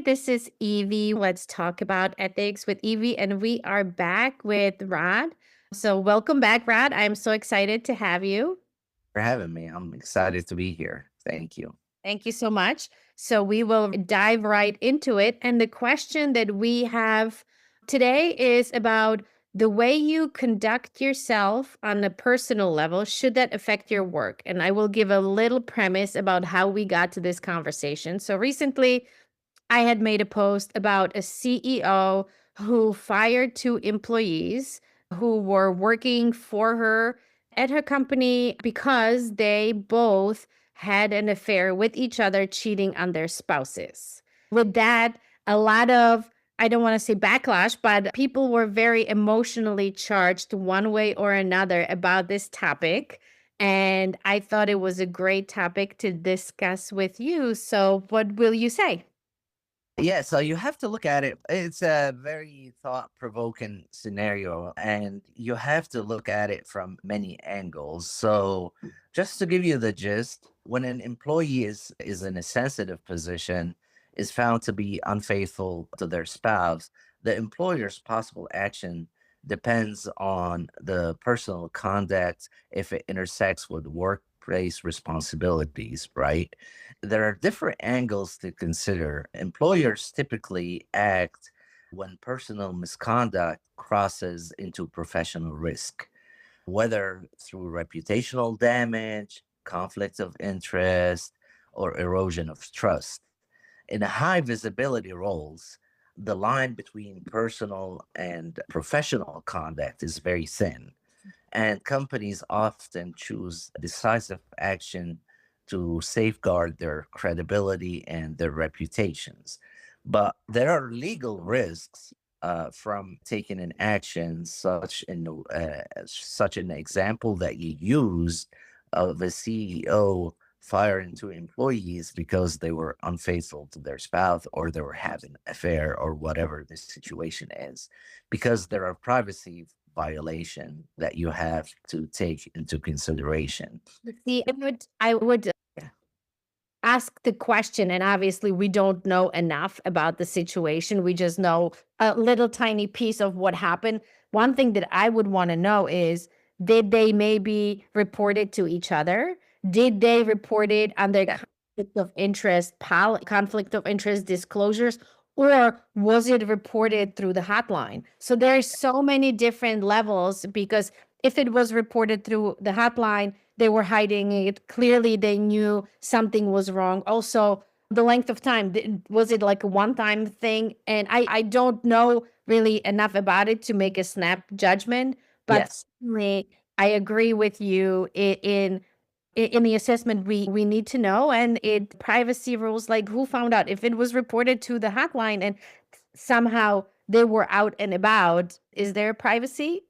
This is Evie. Let's talk about ethics with Evie, and we are back with Rod. So, welcome back, Rod. I'm so excited to have you. For having me. I'm excited to be here. Thank you. Thank you so much. So, we will dive right into it. And the question that we have today is about the way you conduct yourself on a personal level. Should that affect your work? And I will give a little premise about how we got to this conversation. So, recently, I had made a post about a CEO who fired two employees who were working for her at her company because they both had an affair with each other, cheating on their spouses. With that, a lot of, I don't want to say backlash, but people were very emotionally charged one way or another about this topic. And I thought it was a great topic to discuss with you. So, what will you say? Yeah, so you have to look at it. It's a very thought provoking scenario, and you have to look at it from many angles. So, just to give you the gist, when an employee is in a sensitive position, is found to be unfaithful to their spouse, the employer's possible action depends on the personal conduct if it intersects with workplace responsibilities, right? There are different angles to consider. Employers typically act when personal misconduct crosses into professional risk, whether through reputational damage, conflict of interest, or erosion of trust. In high visibility roles, the line between personal and professional conduct is very thin, and companies often choose decisive action to safeguard their credibility and their reputations. But there are legal risks from taking an action, such an example that you used of a CEO firing two employees because they were unfaithful to their spouse or they were having an affair or whatever the situation is, because there are privacy violation that you have to take into consideration. See, I would ask the question, and obviously we don't know enough about the situation. We just know a little tiny piece of what happened. One thing that I would want to know is, did they maybe report it to each other? Did they report it on their conflict of interest disclosures? Or was it reported through the hotline? So there's so many different levels because if it was reported through the hotline, they were hiding it. Clearly, they knew something was wrong. Also, the length of time, was it like a one time thing? And I don't know really enough about it to make a snap judgment, but Yes. certainly I agree with you in the assessment we need to know, and it privacy rules, like who found out if it was reported to the hotline and somehow they were out and about. Is there privacy?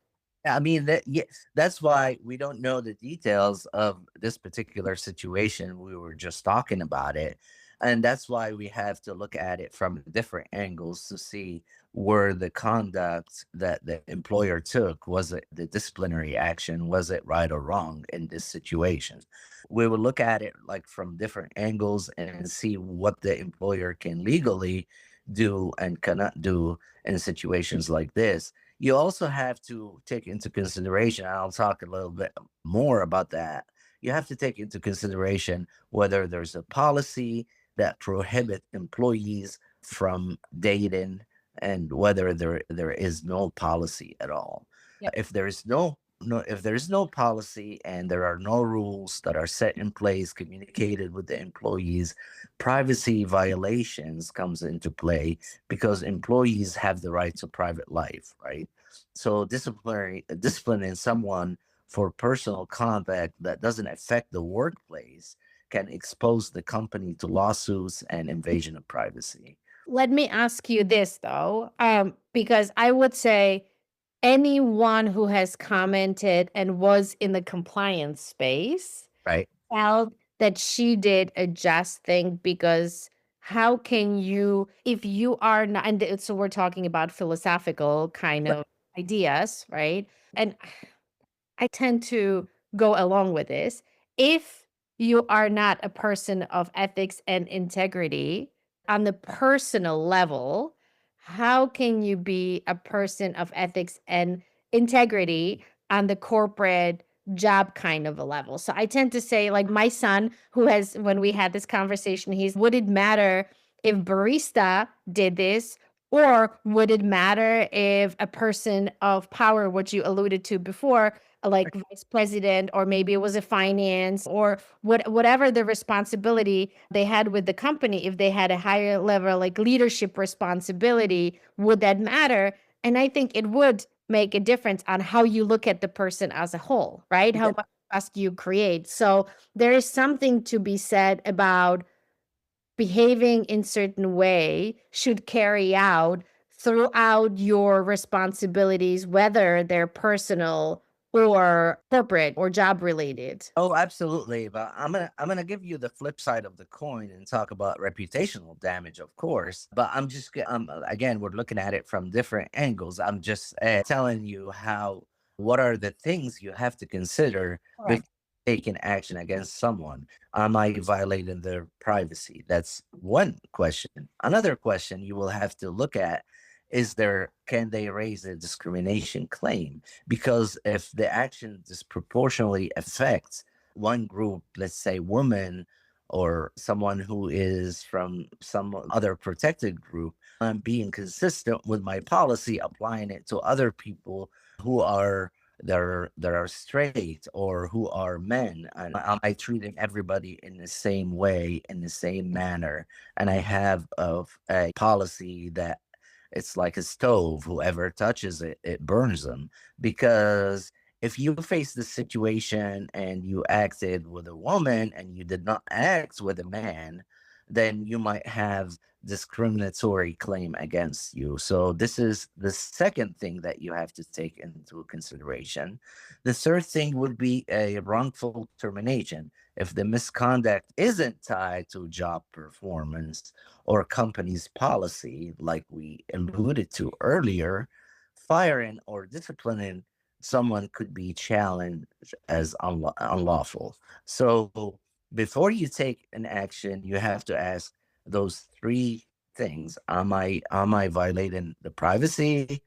I mean, yes, that's why we don't know the details of this particular situation. We were just talking about it. And that's why we have to look at it from different angles to see where the conduct that the employer took, was it the disciplinary action, was it right or wrong in this situation? We will look at it like from different angles and see what the employer can legally do and cannot do in situations like this. You also have to take into consideration, and I'll talk a little bit more about that. You have to take into consideration whether there's a policy that prohibit employees from dating, and whether there is no policy at all. If there is if there is no policy and there are no rules that are set in place communicated with the employees, privacy violations comes into play because employees have the right to private life, right? So disciplining someone for personal conduct that doesn't affect the workplace can expose the company to lawsuits and invasion of privacy, Let me ask you this though, because I would say anyone who has commented and was in the compliance space right? felt that she did a just thing, because how can you, if you are not, and so we're talking about philosophical kind Right. of ideas, right? And I tend to go along with this. If you are not a person of ethics and integrity, on the personal level, how can you be a person of ethics and integrity on the corporate job kind of a level? So I tend to say, like my son, who has, when we had this conversation, would it matter if barista did this? Or would it matter if a person of power, what you alluded to before, like vice president, or maybe it was a finance, or whatever the responsibility they had with the company, if they had a higher level like leadership responsibility, would that matter? And I think it would make a difference on how you look at the person as a whole, right? How Yeah. much trust you create. So there is something to be said about behaving in certain way should carry out throughout your responsibilities, whether they're personal or corporate or job related. Oh, absolutely. But I'm gonna give you the flip side of the coin and talk about reputational damage, of course. But again, we're looking at it from different angles. I'm just telling you how what are the things you have to consider before Correct. taking action against someone. Am I violating their privacy? That's one question. Another question you will have to look at is there can they raise a discrimination claim? Because if the action disproportionately affects one group, let's say women or someone who is from some other protected group, I'm being consistent with my policy, applying it to other people who are that are straight or who are men, and am I treating everybody in the same way, in the same manner? And I have a policy that it's like a stove. Whoever touches it, it burns them. Because if you face the situation and you acted with a woman and you did not act with a man, then you might have discriminatory claim against you. So this is the second thing that you have to take into consideration. The third thing would be a wrongful termination. If the misconduct isn't tied to job performance or company's policy, like we alluded to earlier, firing or disciplining someone could be challenged as unlawful. So before you take an action, you have to ask those three things. Am I violating the privacy?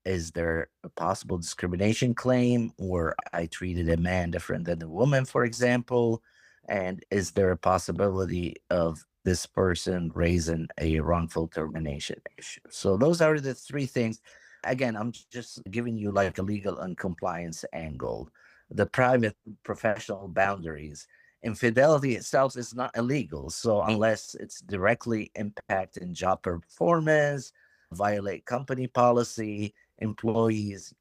Is there a possible discrimination claim, or I treated a man different than a woman, for example? And is there a possibility of this person raising a wrongful termination issue? So those are the three things. Again, I'm just giving you like a legal and compliance angle. The private professional boundaries. Infidelity itself is not illegal. So unless it's directly impacting job performance, violate company policy, employers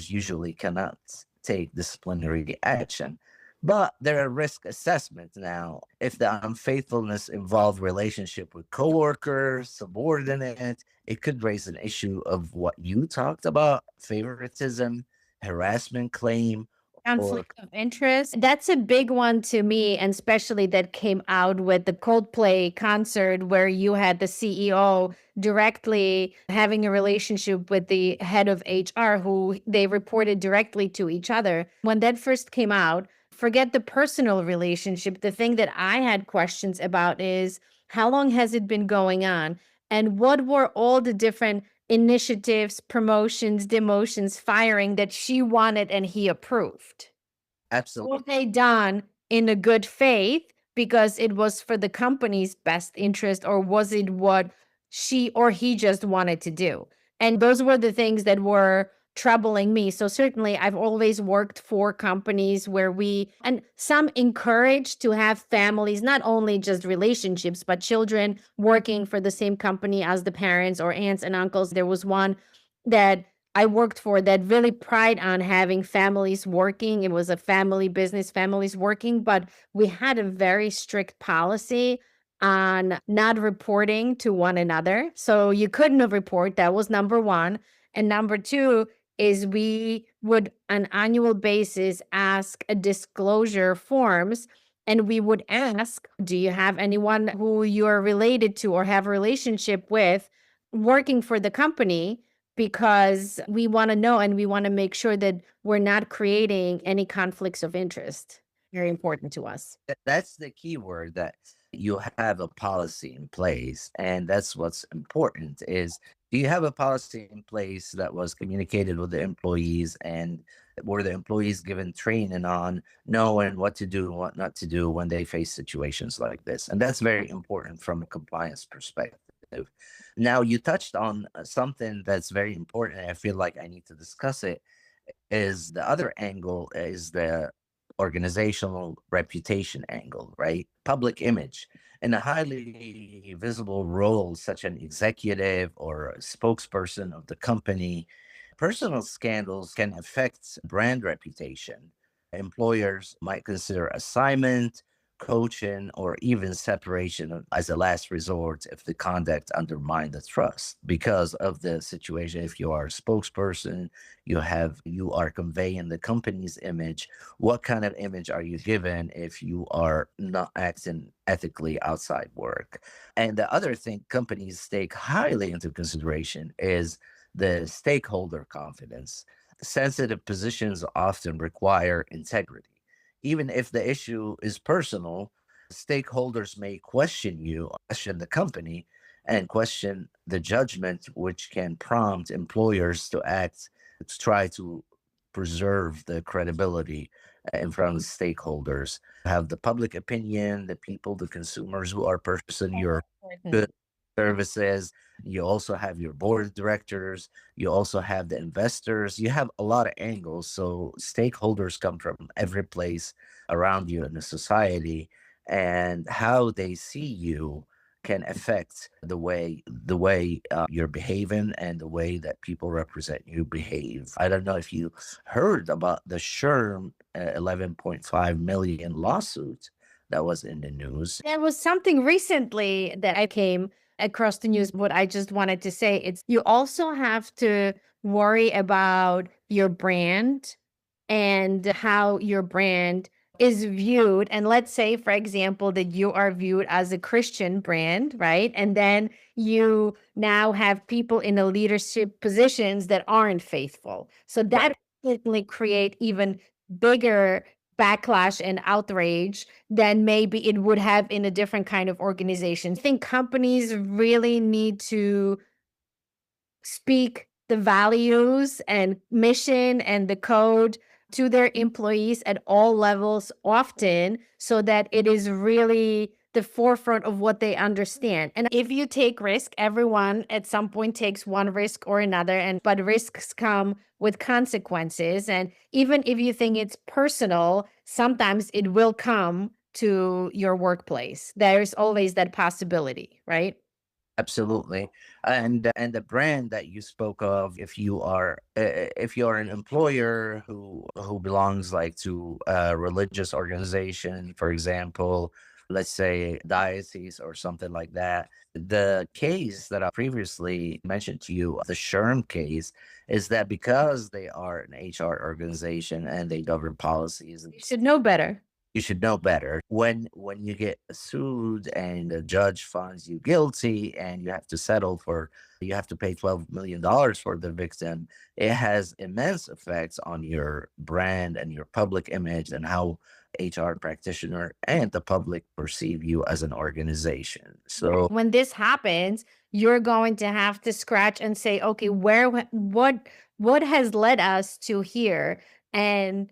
usually cannot take disciplinary action. But there are risk assessments now. If the unfaithfulness involve relationship with coworkers, subordinate, it could raise an issue of what you talked about, favoritism, harassment claim, or Conflict of interest. That's a big one to me, and especially that came out with the Coldplay concert where you had the CEO directly having a relationship with the head of HR who they reported directly to each other. When that first came out, forget the personal relationship. The thing that I had questions about is how long has it been going on? And what were all the different initiatives, promotions, demotions, firing that she wanted and he approved? Were absolutely. they done in a good faith because it was for the company's best interest, or was it what she or he just wanted to do? And those were the things that were troubling me. So certainly I've always worked for companies where and some encourage to have families, not only just relationships, but children working for the same company as the parents or aunts and uncles. There was one that I worked for that really pride on having families working. It was a family business, families working, but we had a very strict policy on not reporting to one another. So you couldn't have report. That was number one. And number two is we would on annual basis ask a disclosure forms, and we would ask, do you have anyone who you're related to or have a relationship with working for the company? Because we want to know and we want to make sure that we're not creating any conflicts of interest. Very important to us. That's the key word that you have a policy in place, and that's what's important is, do you have a policy in place that was communicated with the employees, and were the employees given training on knowing what to do and what not to do when they face situations like this? And that's very important from a compliance perspective. Now, you touched on something that's very important, and I feel like I need to discuss it. Is the other angle is the organizational reputation angle, right? Public image. In a highly visible role, such an executive or a spokesperson of the company, personal scandals can affect brand reputation. Employers might consider assignment, coaching, or even separation as a last resort if the conduct undermines the trust because of the situation. If you are a spokesperson, you are conveying the company's image. What kind of image are you given if you are not acting ethically outside work? And the other thing companies take highly into consideration is the stakeholder confidence. Sensitive positions often require integrity. Even if the issue is personal, stakeholders may question you, question the company, and question the judgment, which can prompt employers to act to try to preserve the credibility in front of stakeholders. Have the public opinion, the people, the consumers who are purchasing your Important. goods, services. You also have your board of directors. You also have the investors. You have a lot of angles. So stakeholders come from every place around you in the society, and how they see you can affect the way you're behaving and the way that people represent you behave. I don't know if you heard about the Sherm 11.5 million lawsuit that was in the news. There was something recently that I came across the news. What I just wanted to say, it's you also have to worry about your brand and how your brand is viewed. And let's say, for example, that you are viewed as a Christian brand, right? And then you now have people in the leadership positions that aren't faithful. So that Right. certainly create even bigger backlash and outrage than maybe it would have in a different kind of organization. I think companies really need to speak the values and mission and the code to their employees at all levels often so that it is really the forefront of what they understand. And if you take risk, everyone at some point takes one risk or another, and but risks come with consequences. And even if you think it's personal, sometimes it will come to your workplace. There's always that possibility, right? Absolutely. And the brand that you spoke of, if you are an employer who belongs like to a religious organization, for example, let's say diocese or something like that, the case that I previously mentioned to you, the Sherm case, is that because they are an HR organization and they govern policies and You should know better. you should know better. When you get sued and the judge finds you guilty and you have to pay $12 million for the victim, it has immense effects on your brand and your public image and how HR practitioner and the public perceive you as an organization. So When this happens, you're going to have to scratch and say, okay, what has led us to here? And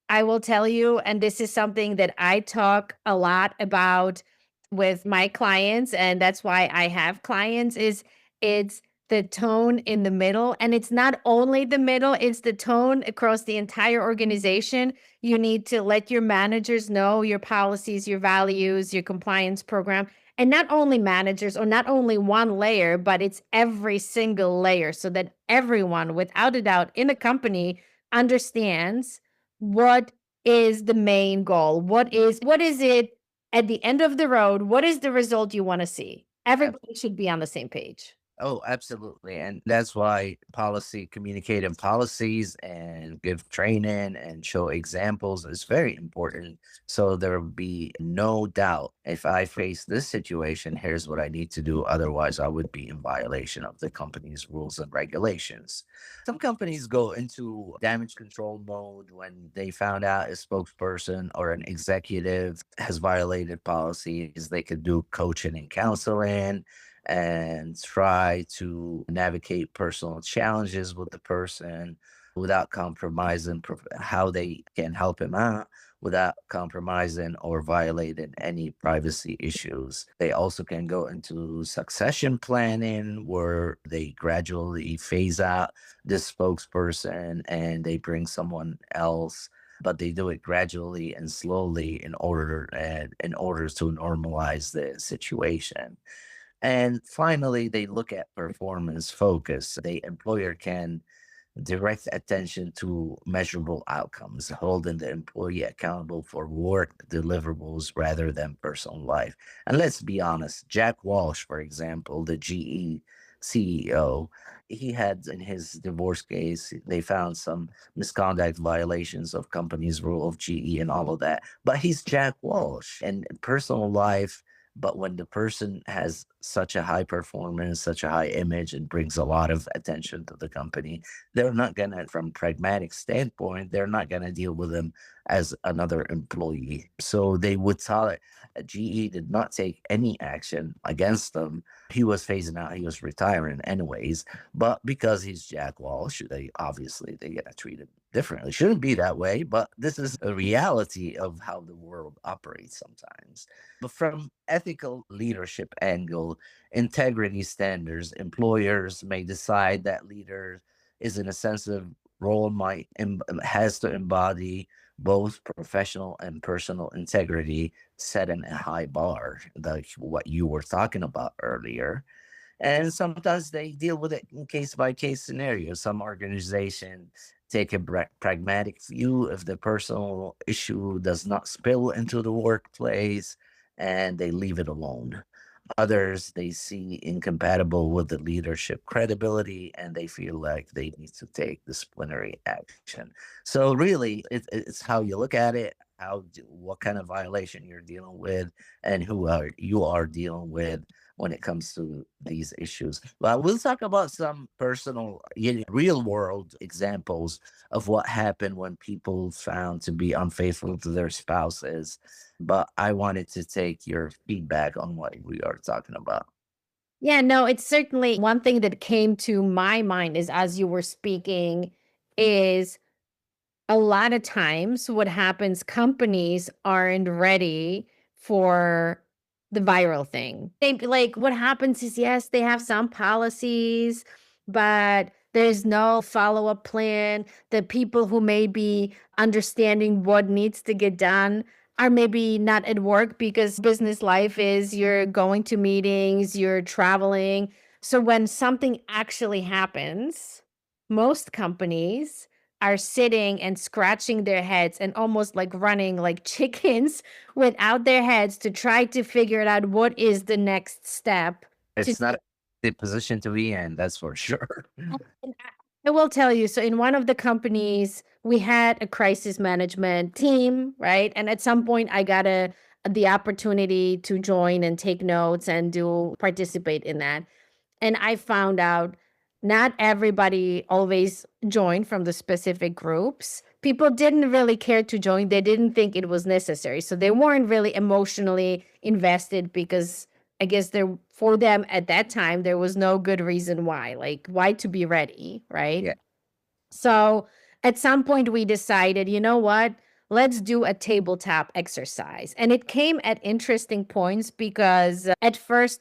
I will tell you, and this is something that I talk a lot about with my clients, and that's why I have clients, is it's the tone in the middle. And it's not only the middle, it's the tone across the entire organization. You need to let your managers know your policies, your values, your compliance program. And not only managers or not only one layer, but it's every single layer so that everyone, without a doubt, in the company understands what is the main goal? What is it at the end of the road? What is the result you want to see? Everybody should be on the same page. Oh, absolutely. And that's why policy, communicating policies and give training and show examples is very important. So there will be no doubt if I face this situation, here's what I need to do. Otherwise, I would be in violation of the company's rules and regulations. Some companies go into damage control mode when they found out a spokesperson or an executive has violated policies. They could do coaching and counseling and try to navigate personal challenges with the person without compromising how they can help him out without compromising or violating any privacy issues. They also can go into succession planning where they gradually phase out this spokesperson and they bring someone else, but they do it gradually and slowly in order to normalize the situation. And finally, they look at performance focus. The employer can direct attention to measurable outcomes, holding the employee accountable for work deliverables rather than personal life. And let's be honest, Jack Walsh, for example, the GE CEO, he had in his divorce case, they found some misconduct violations of company's rule of GE and all of that. But he's Jack Walsh and personal life. But when the person has such a high performance, such a high image, and brings a lot of attention to the company, they're not gonna, from pragmatic standpoint, they're not gonna deal with him as another employee. So they would tolerate. GE did not take any action against them. He was phasing out. He was retiring anyways. But because he's Jack Walsh, they get treated differently. Shouldn't be that way, but this is a reality of how the world operates sometimes. But from ethical leadership angle, integrity standards, employers may decide that leader is in a sensitive role has to embody both professional and personal integrity, setting a high bar, like what you were talking about earlier. And sometimes they deal with it in case by case scenarios. Some organization take a pragmatic view if the personal issue does not spill into the workplace and they leave it alone. Others they see incompatible with the leadership credibility and they feel like they need to take disciplinary action. So really it's how you look at it, what kind of violation you're dealing with and who are you are dealing with when it comes to these issues. Well, we'll talk about some personal, real world examples of what happened when people found to be unfaithful to their spouses. But I wanted to take your feedback on what we are talking about. Yeah, no, it's certainly one thing that came to my mind is as you were speaking is a lot of times what happens, companies aren't ready for the viral thing. They like what happens is yes, they have some policies, but there's no follow-up plan. The people who may be understanding what needs to get done are maybe not at work because business life is you're going to meetings, you're traveling. So when something actually happens, most companies are sitting and scratching their heads and almost like running like chickens without their heads to try to figure it out what is the next step to It's not the position to be in, that's for sure. and I will tell you, so in one of the companies, we had a crisis management team, right? And at some point I got the opportunity to join and take notes and do participate in that. And I found out not everybody always joined from the specific groups. People didn't really care to join. They didn't think it was necessary. So they weren't really emotionally invested because I guess there for them at that time there was no good reason why. Like why to be ready, right? Yeah. So at some point we decided, you know what? Let's do a tabletop exercise. And it came at interesting points because at first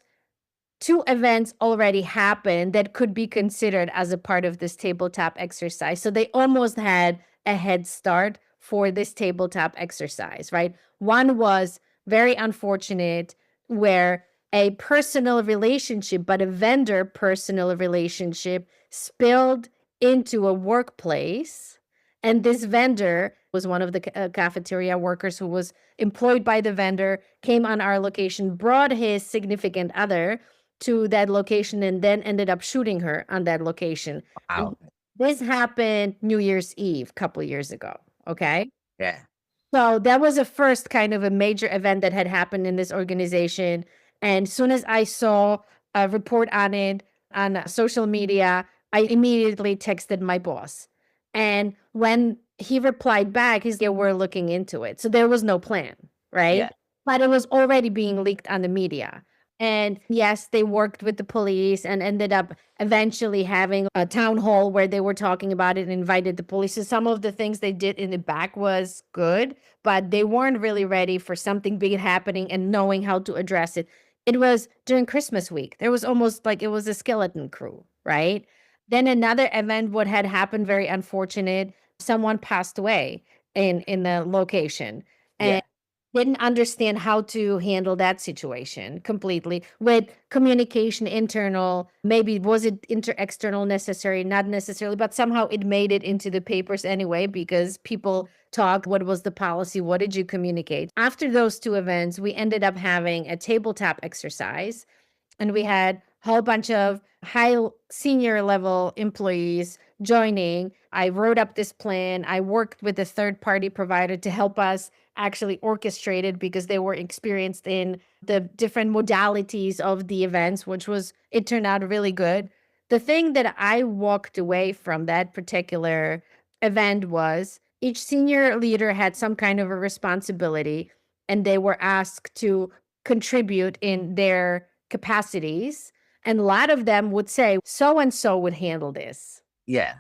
two events already happened that could be considered as a part of this tabletop exercise. So they almost had a head start for this tabletop exercise, right? One was very unfortunate where a personal relationship, but a vendor personal relationship spilled into a workplace. And this vendor was one of the cafeteria workers who was employed by the vendor, came on our location, brought his significant other to that location and then ended up shooting her on that location. And Wow. this happened New Year's Eve, couple years ago. Okay. Yeah. So that was the first kind of a major event that had happened in this organization. And soon as I saw a report on it on social media, I immediately texted my boss. And when he replied back, he's, yeah, we're looking into it. So there was no plan, right? Yeah. But it was already being leaked on the media. And yes, they worked with the police and ended up eventually having a town hall where they were talking about it and invited the police. So some of the things they did in the back was good, but they weren't really ready for something big happening and knowing how to address it. It was during Christmas week. There was almost like it was a skeleton crew, right? Then another event, what had happened, very unfortunate, someone passed away in the location. And Yeah. didn't understand how to handle that situation completely with communication internal, maybe was it external necessary, not necessarily, but somehow it made it into the papers anyway because people talk, what was the policy, what did you communicate. After those two events, we ended up having a tabletop exercise, and we had a whole bunch of high senior level employees joining. I wrote up this plan. I worked with a third party provider to help us actually orchestrate it because they were experienced in the different modalities of the events, which was, it turned out really good. The thing that I walked away from that particular event was each senior leader had some kind of a responsibility, and they were asked to contribute in their capacities. And a lot of them would say, so and so would handle this. Yeah.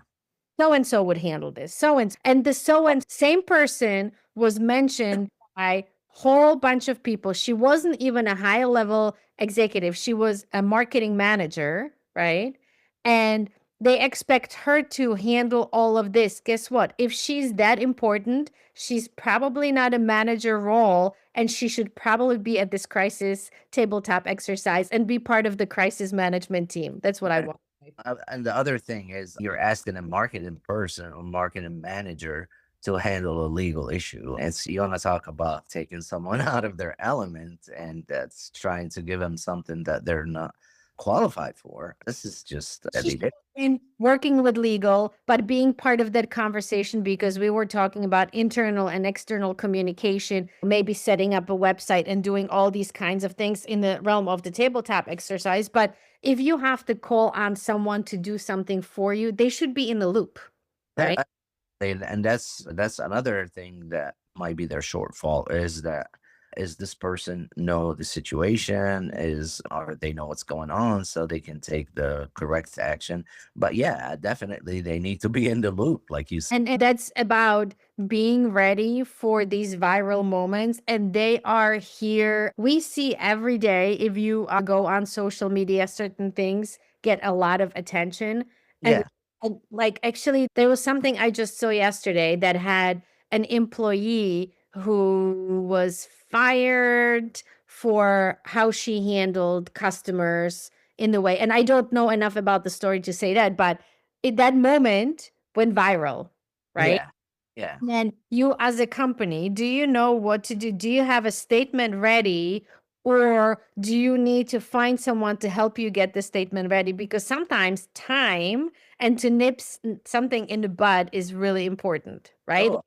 So and so would handle this. And the so and same person was mentioned by whole bunch of people. She wasn't even a high level executive. She was a marketing manager, right? And they expect her to handle all of this. Guess what? If she's that important, she's probably not a manager role, and she should probably be at this crisis tabletop exercise and be part of the crisis management team. That's what I Yeah. want. And the other thing is you're asking a marketing person or marketing manager to handle a legal issue. It's you want to talk about taking someone out of their element and that's trying to give them something that they're not qualified for. This is just She every should day. have been working with legal, but being part of that conversation because we were talking about internal and external communication, maybe setting up a website and doing all these kinds of things in the realm of the tabletop exercise. But if you have to call on someone to do something for you, they should be in the loop, right? And that's another thing that might be their shortfall is that is this person know the situation is or they know what's going on so they can take the correct action, but yeah, definitely they need to be in the loop like you said. And that's about being ready for these viral moments. And they are here. We see every day, if you go on social media, certain things get a lot of attention. And, Yeah. and like, actually, there was something I just saw yesterday that had an employee who was fired for how she handled customers in the way. And I don't know enough about the story to say that, but in that moment went viral, right? Yeah. Yeah. Then you as a company, do you know what to do? Do you have a statement ready, or do you need to find someone to help you get the statement ready? Because sometimes time and to something in the bud is really important, right? Oh,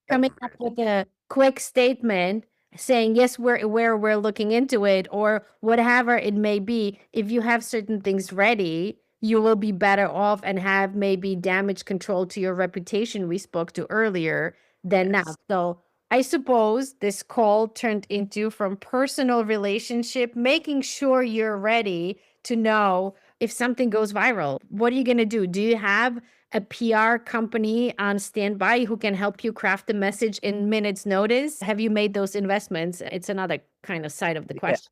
Coming up with a quick statement saying, yes, we're looking into it, or whatever it may be. If you have certain things ready, you will be better off and have maybe damage control to your reputation we spoke to earlier than now. yes. So I suppose this call turned into from personal relationship, making sure you're ready to know if something goes viral. What are you going to do? Do you have a PR company on standby who can help you craft the message in minutes notice? Have you made those investments? It's another kind of side of the Yeah. question.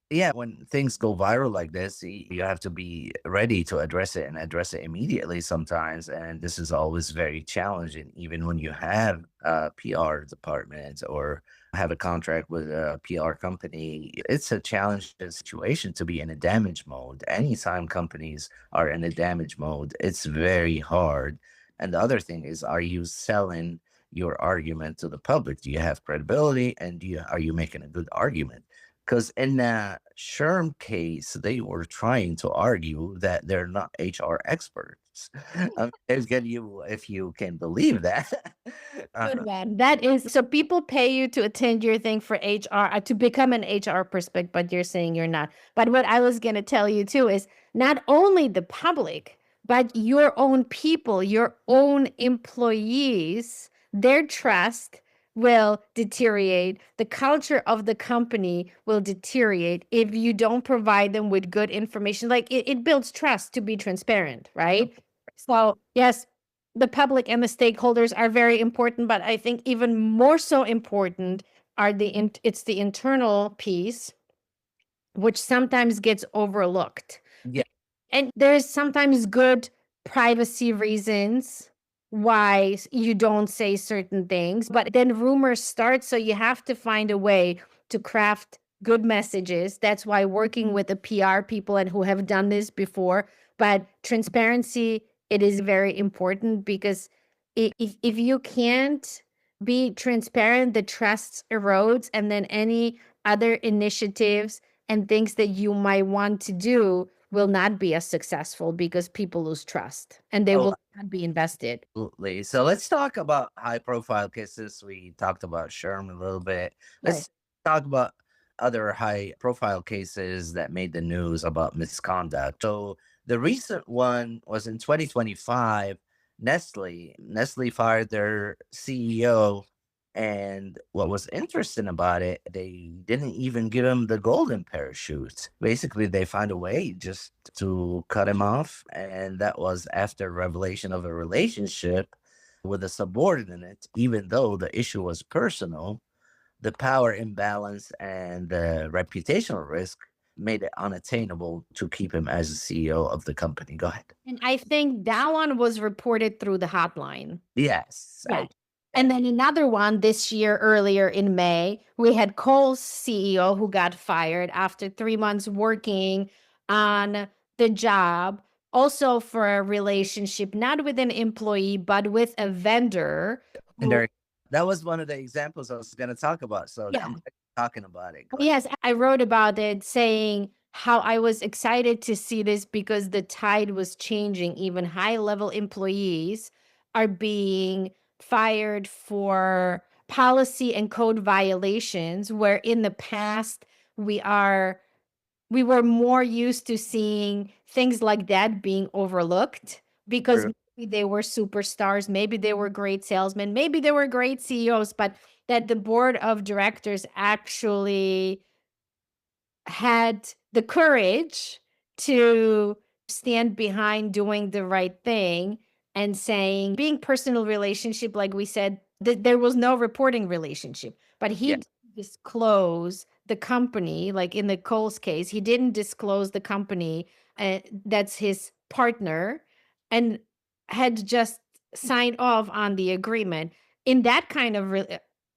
Yeah, when things go viral like this, you have to be ready to address it and address it immediately sometimes. And this is always very challenging, even when you have a PR department or have a contract with a PR company. It's a challenging situation to be in a damage mode. Anytime companies are in a damage mode, it's very hard. And the other thing is, are you selling your argument to the public? Do you have credibility and are you making a good argument? Because in the Sherm case, they were trying to argue that they're not HR experts. If you can believe that. Good uh, one. That is so people pay you to attend your thing for HR, to become an HR perspective, but you're saying you're not. But what I was going to tell you too is not only the public, but your own people, your own employees, their trust will deteriorate. The culture of the company will deteriorate if you don't provide them with good information. Like it builds trust to be transparent, right? So, yes, the public and the stakeholders are very important, but I think even more so important are it's the internal piece, which sometimes gets overlooked. yeah. And there's sometimes good privacy reasons why you don't say certain things, but then rumors start. So you have to find a way to craft good messages. That's why working with the PR people and who have done this before, but transparency, it is very important because if you can't be transparent, the trust erodes, and then any other initiatives and things that you might want to do will not be as successful because people lose trust and they Oh, will not be invested. absolutely. So let's talk about high profile cases. We talked about Sherm a little bit. Right. Let's talk about other high profile cases that made the news about misconduct. So the recent one was in 2025. Nestle fired their CEO. And what was interesting about it, they didn't even give him the golden parachute. Basically, they found a way just to cut him off. And that was after revelation of a relationship with a subordinate, even though the issue was personal. The power imbalance and the reputational risk made it unattainable to keep him as the CEO of the company. Go ahead. And I think that one was reported through the hotline. Yes. Yeah. And then another one this year, earlier in May, we had Kohl's CEO who got fired after 3 months working on the job, also for a relationship, not with an employee, but with a vendor And who, that was one of the examples I was going to talk about. So I'm yeah. glad you're talking about it. Go ahead. Yes, I wrote about it saying how I was excited to see this because the tide was changing. Even high level employees are being fired for policy and code violations, where in the past we are we were more used to seeing things like that being overlooked because True. maybe they were superstars, maybe they were great salesmen, maybe they were great CEOs, but that the board of directors actually had the courage to stand behind doing the right thing and saying being personal relationship, like we said, there was no reporting relationship, but he Yeah. didn't disclose the company, like in the Coles case, he didn't disclose the company, that's his partner, and had just signed off on the agreement. In that kind of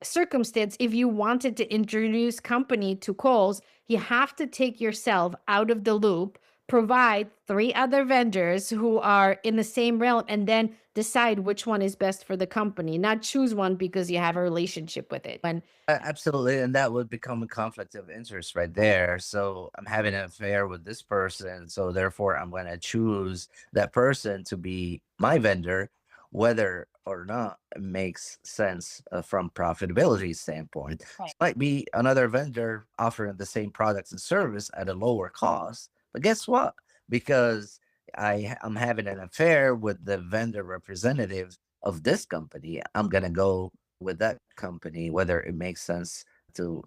circumstance, if you wanted to introduce company to Coles, you have to take yourself out of the loop, provide three other vendors who are in the same realm, and then decide which one is best for the company, not choose one because you have a relationship with it. And Absolutely. And that would become a conflict of interest right there. So I'm having an affair with this person. So therefore, I'm going to choose that person to be my vendor, whether or not it makes sense from profitability standpoint. right. Might be another vendor offering the same products and service at a lower cost. But guess what? Because I'm having an affair with the vendor representative of this company, I'm going to go with that company, whether it makes sense to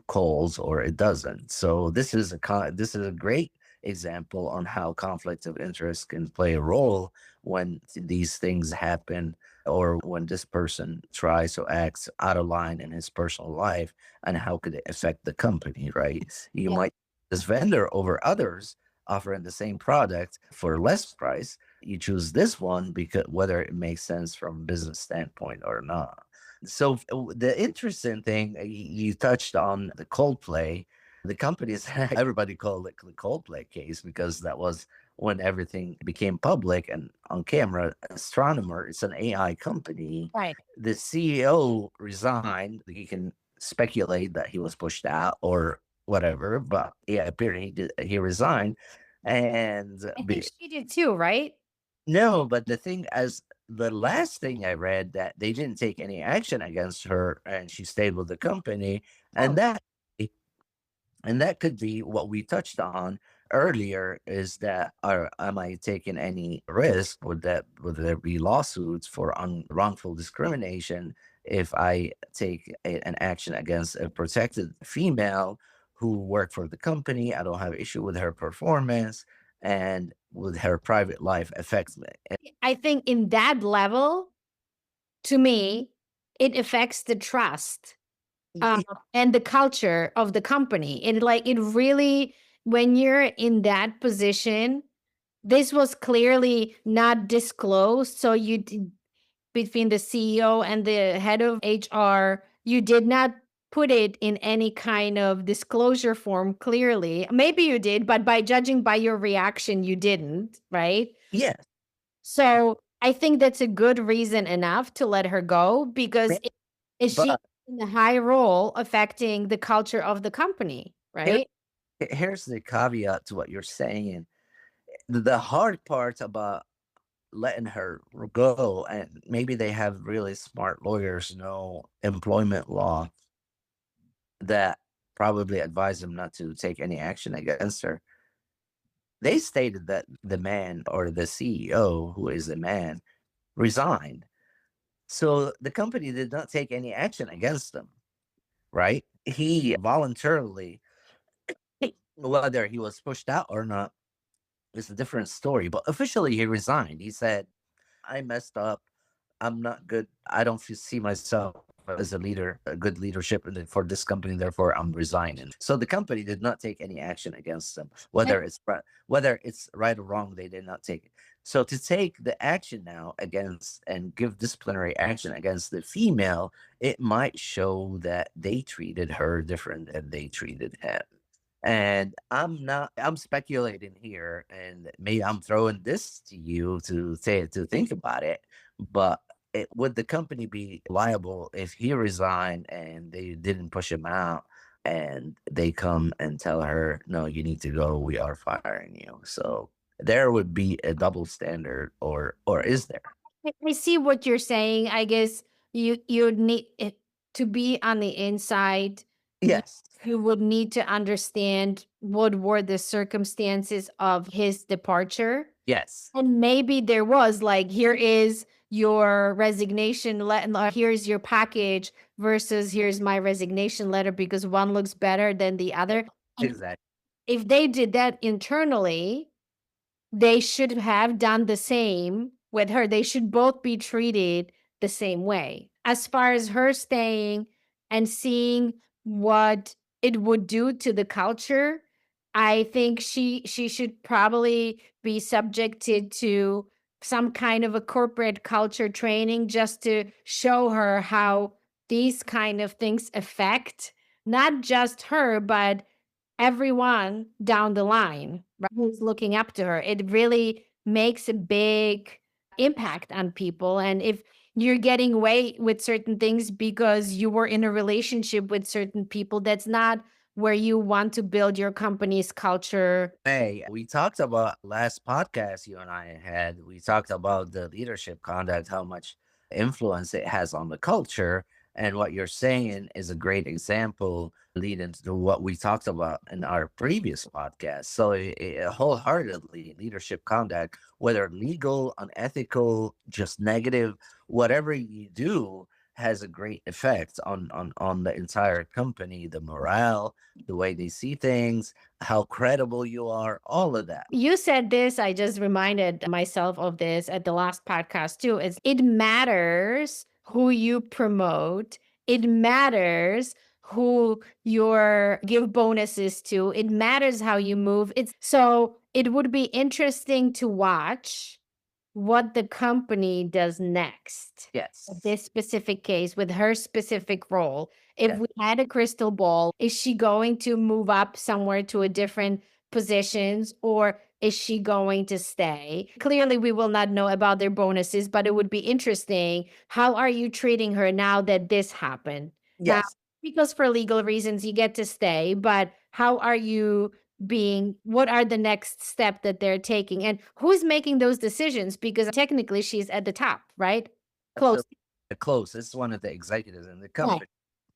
Coles or it doesn't. So this is a great example on how conflict of interest can play a role when these things happen or when this person tries to act out of line in his personal life and how could it affect the company, right? You Yeah. might this vendor over others offering the same product for less price. You choose this one because whether it makes sense from a business standpoint or not. So the interesting thing you touched on the Coldplay, the companies everybody called it the Coldplay case because that was when everything became public and on camera. Astronomer, it's an AI company. Right. The CEO resigned. You can speculate that he was pushed out or whatever. But yeah, apparently he resigned, and I think she did too, right? no, but the thing as the last thing I read that they didn't take any action against her and she stayed with the company, and Oh, that could be what we touched on earlier is that are am I taking any risk? Would there be lawsuits for wrongful discrimination if I take an action against a protected female who worked for the company? I don't have issue with her performance and with her private life affects me. I think in that level, to me, it affects the trust uh, Y- and the culture of the company. And like it really, when you're in that position, this was clearly not disclosed. So between the CEO and the head of HR, you did not put it in any kind of disclosure form clearly. Maybe you did, but by judging by your reaction, you didn't, right? Yes, So I think that's a good reason enough to let her go because is she but in a high role affecting the culture of the company, here, right? here's the caveat to what you're saying. The hard part about letting her go, and maybe they have really smart lawyers know employment law that probably advise them not to take any action against her. They stated that the man or the CEO, who is a man, resigned. So the company did not take any action against him, right? He voluntarily, whether he was pushed out or not, is a different story. But officially, he resigned. He said, I messed up. I'm not good. I don't see myself as a leader, a good leadership for this company. Therefore, I'm resigning. So the company did not take any action against them, whether it's right or wrong. They did not take it. So to take the action now against and give disciplinary action against the female, it might show that they treated her different than they treated him. And I'm speculating here, and maybe I'm throwing this to you to say to think about it. But would the company be liable if he resigned and they didn't push him out and they come and tell her, no, you need to go, we are firing you? So there would be a double standard, or is there? I see what you're saying. I guess you need it to be on the inside. You Yes. you would need to understand what were the circumstances of his departure. Yes. And maybe there was like, here is your resignation letter, here's your package versus here's my resignation letter because one looks better than the other. And Exactly. if they did that internally, they should have done the same with her. They should both be treated the same way. As far as her staying and seeing what it would do to the culture, I think she should probably be subjected to some kind of a corporate culture training just to show her how these kind of things affect not just her but everyone down the line, right, who's looking up to her. It really makes a big impact on people. And if you're getting away with certain things because you were in a relationship with certain people, that's not where you want to build your company's culture. Hey, we talked about last podcast you and I had. We talked about the leadership conduct, how much influence it has on the culture. And what you're saying is a great example leading to what we talked about in our previous podcast. So, wholeheartedly, leadership conduct, whether legal, unethical, just negative, whatever you do, has a great effect on the entire company, the morale, the way they see things, how credible you are, all of that. You said this, I just reminded myself of this at the last podcast too. Is it matters who you promote. It matters who you give bonuses to. It matters how you move. It's so it would be interesting to watch what the company does next. In Yes. this specific case, with her specific role, if Yes. we had a crystal ball, is she going to move up somewhere to a different positions or is she going to stay? Clearly, we will not know about their bonuses, but it would be interesting. How are you treating her now that this happened? Now, Yes. Because for legal reasons you get to stay, but how are you being what are the next step that they're taking and who's making those decisions because technically she's at the top, right? Close. Absolutely. Close. It's one of the executives in the company,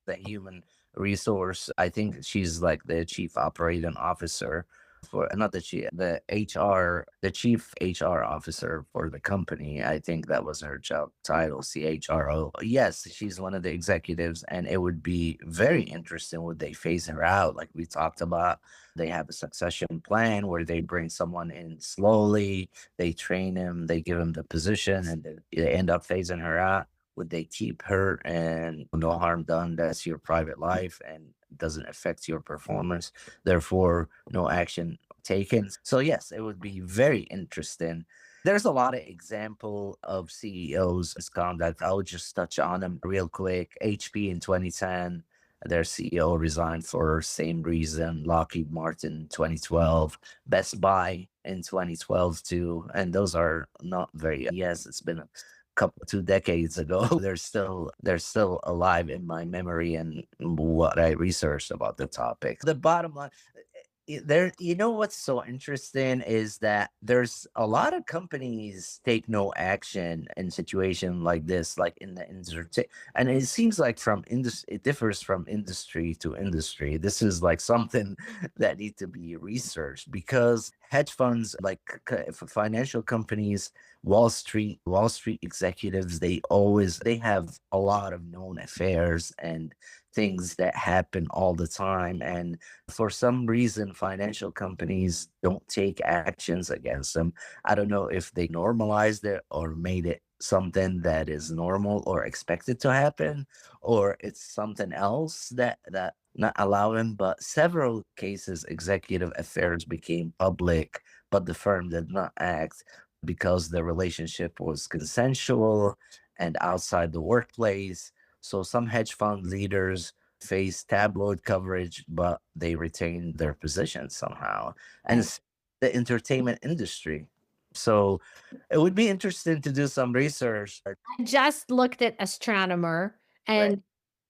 the human resource. I think she's like the chief operating officer for not the chief, the HR, the chief HR officer for the company. I think that was her job title, CHRO. Yes, she's one of the executives, and it would be very interesting would they phase her out, like we talked about. They have a succession plan where they bring someone in slowly, they train him, they give him the position, and they end up phasing her out. Would they keep her and no harm done? That's your private life and doesn't affect your performance. Therefore, no action taken. So yes, it would be very interesting. There's a lot of example of CEOs misconduct. I would just touch on them real quick. HP in 2010, their CEO resigned for same reason. Lockheed Martin 2012, Best Buy in 2012 too. And those are not very yes, it's been a couple 2 decades ago. They're still alive in my memory and what I researched about the topic. The bottom line there, what's so interesting is that there's a lot of companies take no action in situation like this, like in the industry, and it seems like from industry it differs from industry to industry. This is like something that need to be researched because hedge funds, like for financial companies, Wall Street executives, they have a lot of known affairs and things that happen all the time, and for some reason financial companies don't take actions against them. I don't know if they normalized it or made it something that is normal or expected to happen, or it's something else that not allowing. But several cases executive affairs became public, but the firm did not act because the relationship was consensual and outside the workplace. So some hedge fund leaders face tabloid coverage, but they retain their position somehow. And Right. it's the entertainment industry. So it would be interesting to do some research. I just looked at Astronomer, Right. and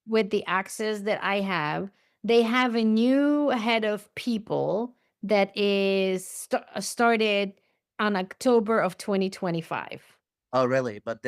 with the access that I have, they have a new head of people that is started on October of 2025. Oh, really? But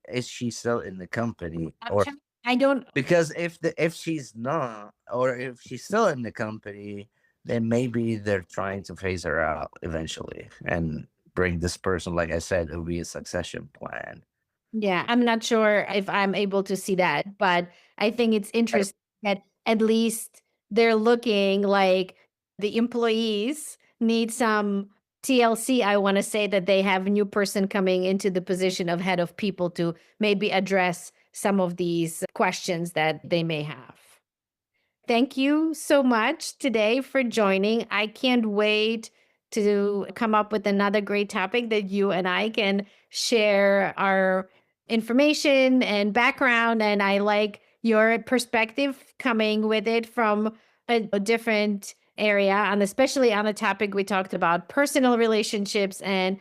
is she still in the company I'm or trying I don't because if she's not or if she's still in the company, then maybe they're trying to phase her out eventually and bring this person, like I said, it will be a succession plan. yeah, I'm not sure if I'm able to see that, but I think it's interesting that at least they're looking like the employees need some TLC. I want to say that they have a new person coming into the position of head of people to maybe address some of these questions that they may have. Thank you so much today for joining. I can't wait to come up with another great topic that you and I can share our information and background. And I like your perspective coming with it from a different area, and especially on the topic we talked about personal relationships and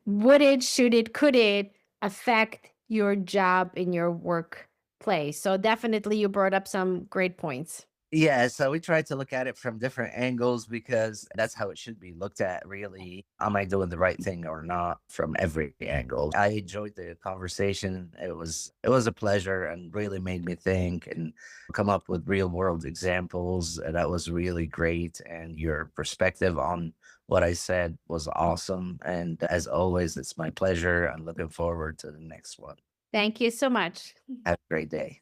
would it, should it, could it affect your job in your workplace. So definitely you brought up some great points. Yeah, so we tried to look at it from different angles because that's how it should be looked at, really. Am I doing the right thing or not from every angle? I enjoyed the conversation. It was a pleasure and really made me think and come up with real world examples. And that was really great. And your perspective on what I said was awesome. And as always, it's my pleasure. I'm looking forward to the next one. Thank you so much. Have a great day.